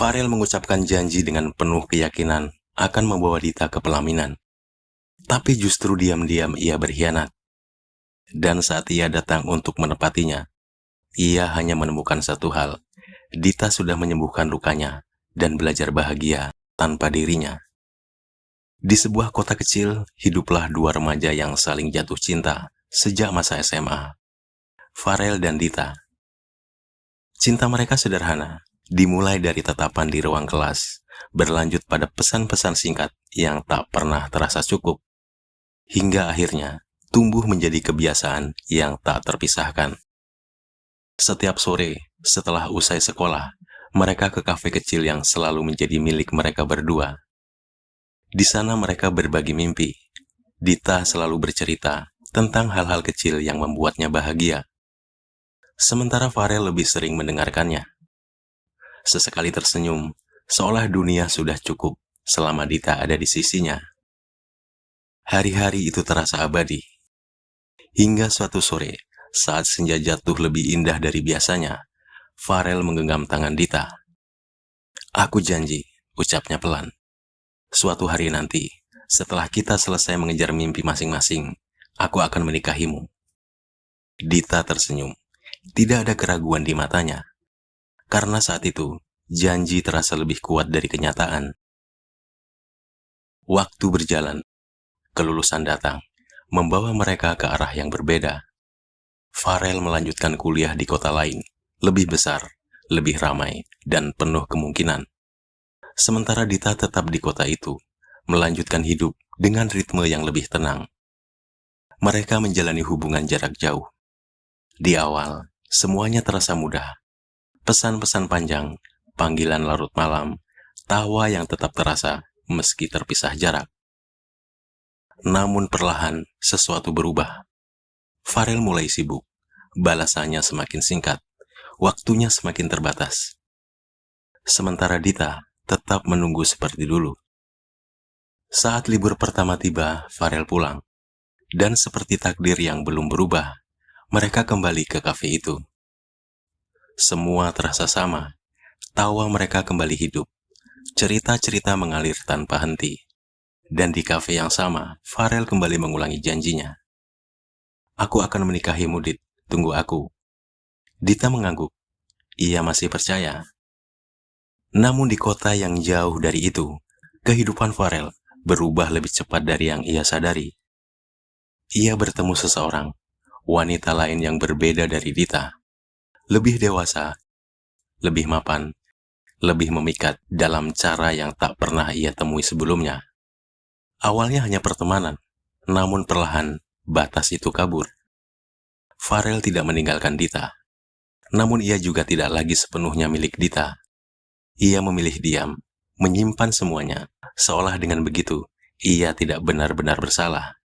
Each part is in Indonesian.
Farel mengucapkan janji dengan penuh keyakinan akan membawa Dita ke pelaminan. Tapi justru diam-diam ia berkhianat. Dan saat ia datang untuk menepatinya, ia hanya menemukan satu hal. Dita sudah menyembuhkan lukanya dan belajar bahagia tanpa dirinya. Di sebuah kota kecil, hiduplah dua remaja yang saling jatuh cinta sejak masa SMA. Farel dan Dita. Cinta mereka sederhana, dimulai dari tatapan di ruang kelas, berlanjut pada pesan-pesan singkat yang tak pernah terasa cukup, hingga akhirnya tumbuh menjadi kebiasaan yang tak terpisahkan. Setiap sore, setelah usai sekolah, mereka ke kafe kecil yang selalu menjadi milik mereka berdua. Di sana mereka berbagi mimpi. Dita selalu bercerita tentang hal-hal kecil yang membuatnya bahagia. Sementara Farel lebih sering mendengarkannya. Sesekali tersenyum, seolah dunia sudah cukup selama Dita ada di sisinya. Hari-hari itu terasa abadi. Hingga suatu sore, saat senja jatuh lebih indah dari biasanya, Farel menggenggam tangan Dita. "Aku janji," ucapnya pelan. "Suatu hari nanti, setelah kita selesai mengejar mimpi masing-masing, aku akan menikahimu." Dita tersenyum. Tidak ada keraguan di matanya. Karena saat itu, janji terasa lebih kuat dari kenyataan. Waktu berjalan. Kelulusan datang, membawa mereka ke arah yang berbeda. Farel melanjutkan kuliah di kota lain, lebih besar, lebih ramai, dan penuh kemungkinan. Sementara Dita tetap di kota itu, melanjutkan hidup dengan ritme yang lebih tenang. Mereka menjalani hubungan jarak jauh. Di awal, semuanya terasa mudah. Pesan-pesan panjang, panggilan larut malam, tawa yang tetap terasa meski terpisah jarak. Namun perlahan, sesuatu berubah. Farel mulai sibuk, balasannya semakin singkat, waktunya semakin terbatas. Sementara Dita tetap menunggu seperti dulu. Saat libur pertama tiba, Farel pulang. Dan seperti takdir yang belum berubah, mereka kembali ke kafe itu. Semua terasa sama, tawa mereka kembali hidup, cerita-cerita mengalir tanpa henti. Dan di kafe yang sama, Farel kembali mengulangi janjinya. "Aku akan menikahimu, Dit. Tunggu aku." Dita mengangguk. Ia masih percaya. Namun di kota yang jauh dari itu, kehidupan Farel berubah lebih cepat dari yang ia sadari. Ia bertemu seseorang, wanita lain yang berbeda dari Dita. Lebih dewasa, lebih mapan, lebih memikat dalam cara yang tak pernah ia temui sebelumnya. Awalnya hanya pertemanan, namun perlahan batas itu kabur. Farel tidak meninggalkan Dita, namun ia juga tidak lagi sepenuhnya milik Dita. Ia memilih diam, menyimpan semuanya, seolah dengan begitu, ia tidak benar-benar bersalah.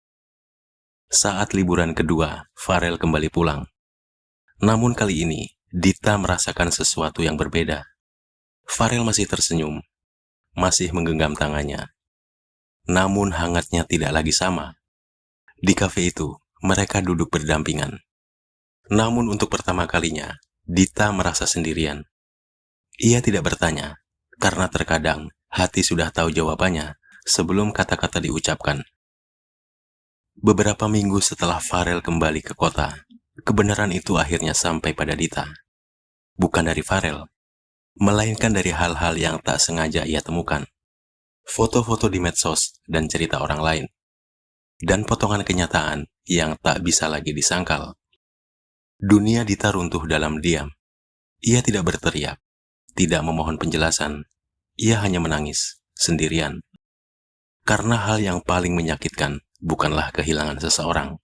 Saat liburan kedua, Farel kembali pulang. Namun kali ini, Dita merasakan sesuatu yang berbeda. Farel masih tersenyum, masih menggenggam tangannya. Namun hangatnya tidak lagi sama. Di kafe itu, mereka duduk berdampingan. Namun untuk pertama kalinya, Dita merasa sendirian. Ia tidak bertanya, karena terkadang hati sudah tahu jawabannya sebelum kata-kata diucapkan. Beberapa minggu setelah Farel kembali ke kota, kebenaran itu akhirnya sampai pada Dita. Bukan dari Farel, melainkan dari hal-hal yang tak sengaja ia temukan. Foto-foto di medsos dan cerita orang lain. Dan potongan kenyataan yang tak bisa lagi disangkal. Dunia Dita runtuh dalam diam. Ia tidak berteriak, tidak memohon penjelasan. Ia hanya menangis, sendirian. Karena hal yang paling menyakitkan bukanlah kehilangan seseorang,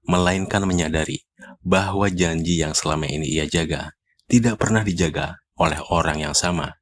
melainkan menyadari bahwa janji yang selama ini ia jaga tidak pernah dijaga oleh orang yang sama.